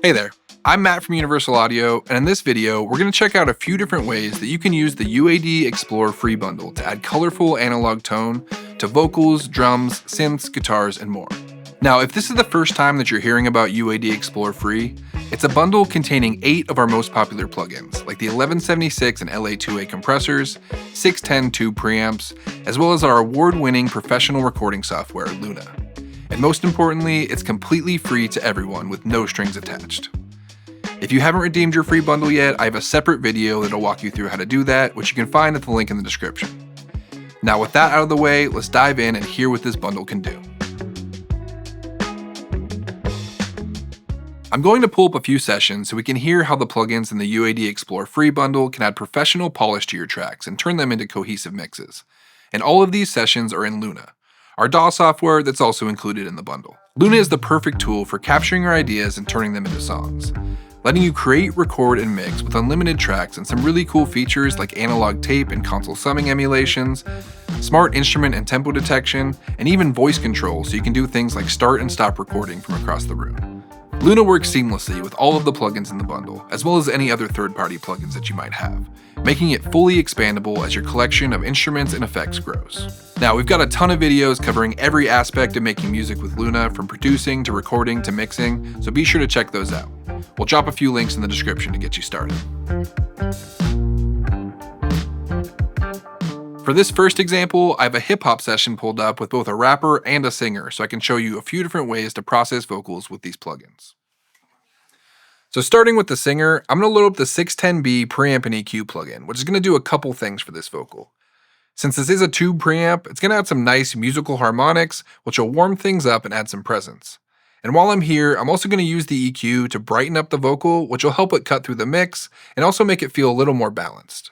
Hey there, I'm Matt from Universal Audio, and in this video, we're going to check out a few different ways that you can use the UAD Explore free bundle to add colorful analog tone to vocals, drums, synths, guitars, and more. Now, if this is the first time that you're hearing about UAD Explore free, it's a bundle containing 8 of our most popular plugins, like the 1176 and LA2A compressors, 610 tube preamps, as well as our award-winning professional recording software, Luna. And most importantly, it's completely free to everyone with no strings attached. If you haven't redeemed your free bundle yet, I have a separate video that'll walk you through how to do that, which you can find at the link in the description. Now with that out of the way, let's dive in and hear what this bundle can do. I'm going to pull up a few sessions so we can hear how the plugins in the UAD Explore free bundle can add professional polish to your tracks and turn them into cohesive mixes. And all of these sessions are in Luna, our DAW software that's also included in the bundle. Luna is the perfect tool for capturing your ideas and turning them into songs, letting you create, record, and mix with unlimited tracks and some really cool features like analog tape and console summing emulations, smart instrument and tempo detection, and even voice control so you can do things like start and stop recording from across the room. Luna works seamlessly with all of the plugins in the bundle, as well as any other third-party plugins that you might have, making it fully expandable as your collection of instruments and effects grows. Now, we've got a ton of videos covering every aspect of making music with Luna, from producing to recording to mixing, so be sure to check those out. We'll drop a few links in the description to get you started. For this first example, I have a hip-hop session pulled up with both a rapper and a singer, so I can show you a few different ways to process vocals with these plugins. So starting with the singer, I'm going to load up the 610B preamp and EQ plugin, which is going to do a couple things for this vocal. Since this is a tube preamp, it's going to add some nice musical harmonics, which will warm things up and add some presence. And while I'm here, I'm also going to use the EQ to brighten up the vocal, which will help it cut through the mix and also make it feel a little more balanced.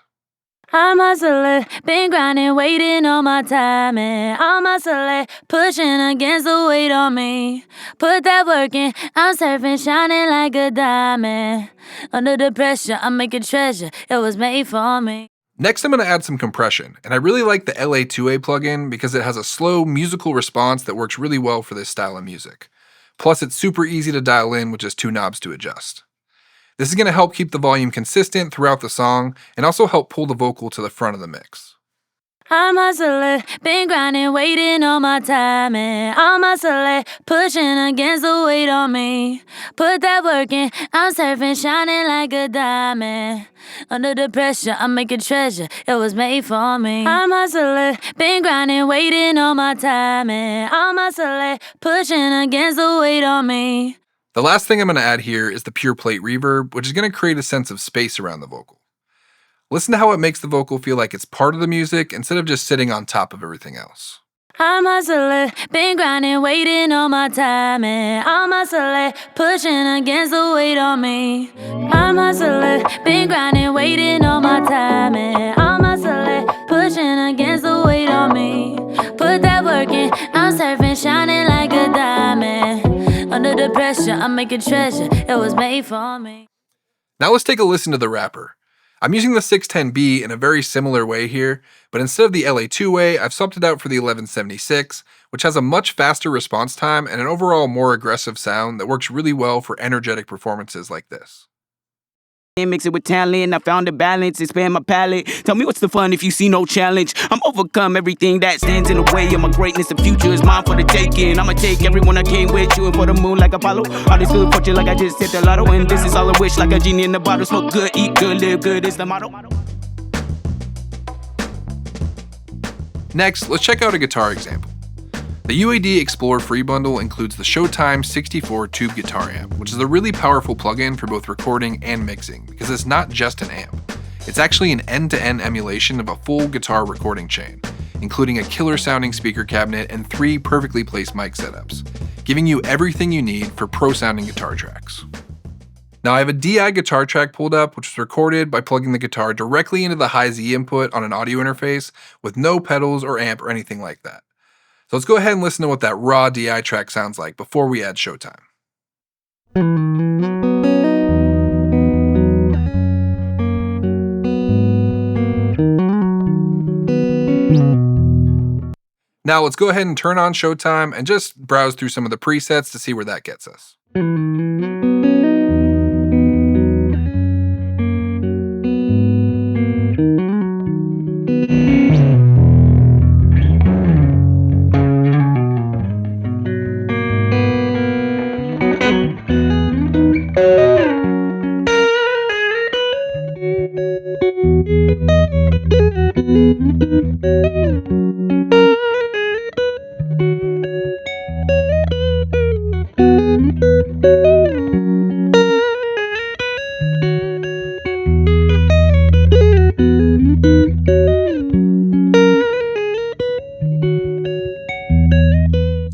I'm hustling, been grinding, waiting on my time, and I'm hustling, pushing against the weight on me. Put that work in, I'm surfing, shining like a diamond. Under the pressure, I make a treasure, it was made for me. Next, I'm going to add some compression, and I really like the LA2A plugin because it has a slow musical response that works really well for this style of music. Plus, it's super easy to dial in with just 2 knobs to adjust. This is going to help keep the volume consistent throughout the song and also help pull the vocal to the front of the mix. I'm hustling, been grinding, waiting on my time, and I'm hustling, pushing against the weight on me. Put that work in, I'm surfing, shining like a diamond. Under the pressure, I make a treasure, it was made for me. I'm hustling, been grinding, waiting on my time, and I'm hustling, pushing against the weight on me. The last thing I'm going to add here is the Pure Plate Reverb, which is going to create a sense of space around the vocal. Listen to how it makes the vocal feel like it's part of the music instead of just sitting on top of everything else. I'm hustling, been grinding, waiting on my time, and I'm hustling, pushing against the weight on me. I'm hustling, been grinding, waiting on my time, and I'm hustling, pushing against the weight on me. Put that work in, I'm surfing, shining like a diamond. Under the pressure, I make a treasure, it was made for me. Now let's take a listen to the rapper. I'm using the 610B in a very similar way here, but instead of the LA2A, I've swapped it out for the 1176, which has a much faster response time and an overall more aggressive sound that works really well for energetic performances like this. Mix it with talent, I found a balance, expand my palette. Tell me what's the fun if you see no challenge. I'm overcome everything that stands in the way of my greatness. The future is mine for the taking. I'ma take everyone I came with, shooting for the moon like Apollo. All this good fortune like I just hit the lotto. And this is all I wish, like a genie in the bottle. Smoke good, eat good, live good is the motto. Next, let's check out a guitar example. The UAD Explore free bundle includes the Showtime 64 tube guitar amp, which is a really powerful plugin for both recording and mixing because it's not just an amp. It's actually an end-to-end emulation of a full guitar recording chain, including a killer sounding speaker cabinet and 3 perfectly placed mic setups, giving you everything you need for pro sounding guitar tracks. Now I have a DI guitar track pulled up, which was recorded by plugging the guitar directly into the high Z input on an audio interface with no pedals or amp or anything like that. So let's go ahead and listen to what that raw DI track sounds like before we add Showtime. Now let's go ahead and turn on Showtime and just browse through some of the presets to see where that gets us.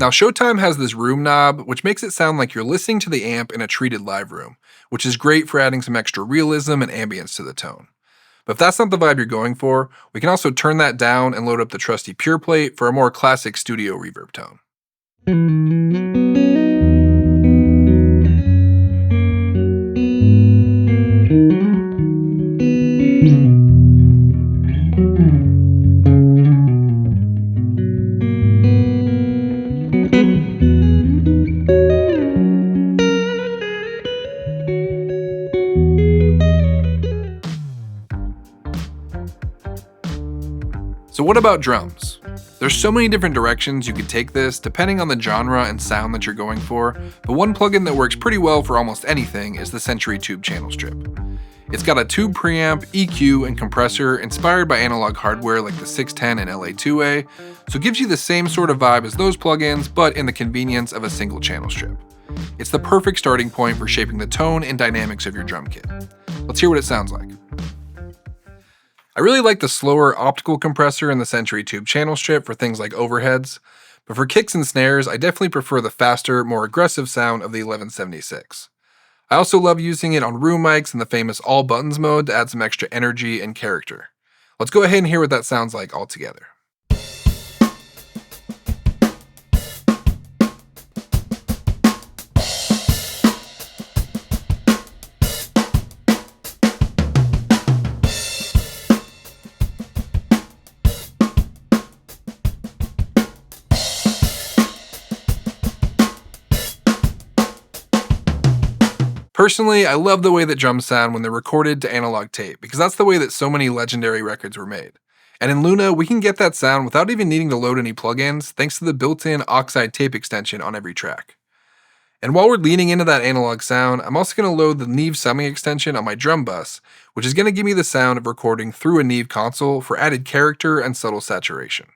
Now, Showtime has this room knob, which makes it sound like you're listening to the amp in a treated live room, which is great for adding some extra realism and ambience to the tone. But if that's not the vibe you're going for, we can also turn that down and load up the trusty Pure Plate for a more classic studio reverb tone. So what about drums? There's so many different directions you could take this depending on the genre and sound that you're going for, but one plugin that works pretty well for almost anything is the Century Tube channel strip. It's got a tube preamp, EQ, and compressor inspired by analog hardware like the 610 and LA2A, so it gives you the same sort of vibe as those plugins, but in the convenience of a single channel strip. It's the perfect starting point for shaping the tone and dynamics of your drum kit. Let's hear what it sounds like. I really like the slower optical compressor in the Century Tube channel strip for things like overheads, but for kicks and snares, I definitely prefer the faster, more aggressive sound of the 1176. I also love using it on room mics in the famous all buttons mode to add some extra energy and character. Let's go ahead and hear what that sounds like all together. Personally, I love the way that drums sound when they're recorded to analog tape, because that's the way that so many legendary records were made. And in Luna, we can get that sound without even needing to load any plugins, thanks to the built-in oxide tape extension on every track. And while we're leaning into that analog sound, I'm also going to load the Neve summing extension on my drum bus, which is going to give me the sound of recording through a Neve console for added character and subtle saturation.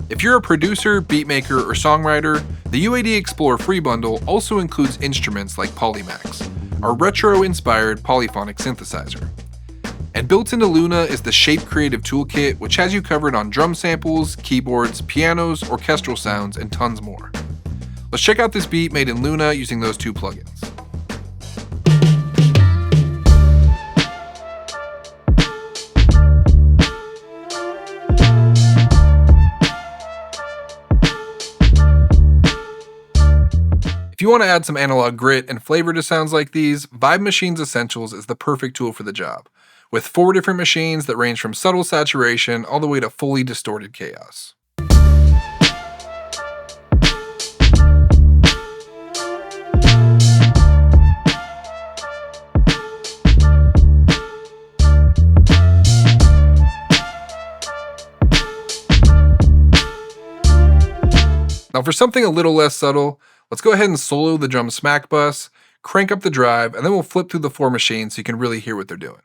If you're a producer, beatmaker, or songwriter, the UAD Explore free bundle also includes instruments like Polymax, our retro-inspired polyphonic synthesizer. And built into Luna is the Shape Creative Toolkit, which has you covered on drum samples, keyboards, pianos, orchestral sounds, and tons more. Let's check out this beat made in Luna using those two plugins. If you want to add some analog grit and flavor to sounds like these, Vibe Machines Essentials is the perfect tool for the job, with 4 different machines that range from subtle saturation all the way to fully distorted chaos. Now for something a little less subtle, let's go ahead and solo the drum smack bus, crank up the drive, and then we'll flip through the 4 machines so you can really hear what they're doing.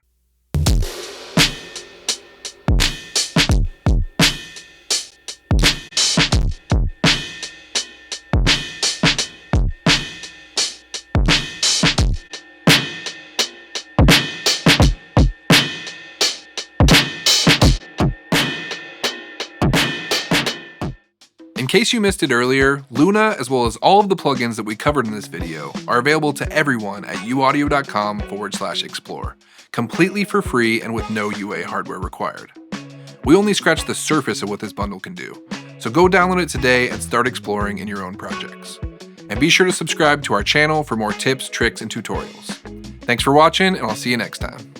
In case you missed it earlier, Luna, as well as all of the plugins that we covered in this video, are available to everyone at uaudio.com/explore, completely for free and with no UA hardware required. We only scratched the surface of what this bundle can do, so go download it today and start exploring in your own projects. And be sure to subscribe to our channel for more tips, tricks, and tutorials. Thanks for watching, and I'll see you next time.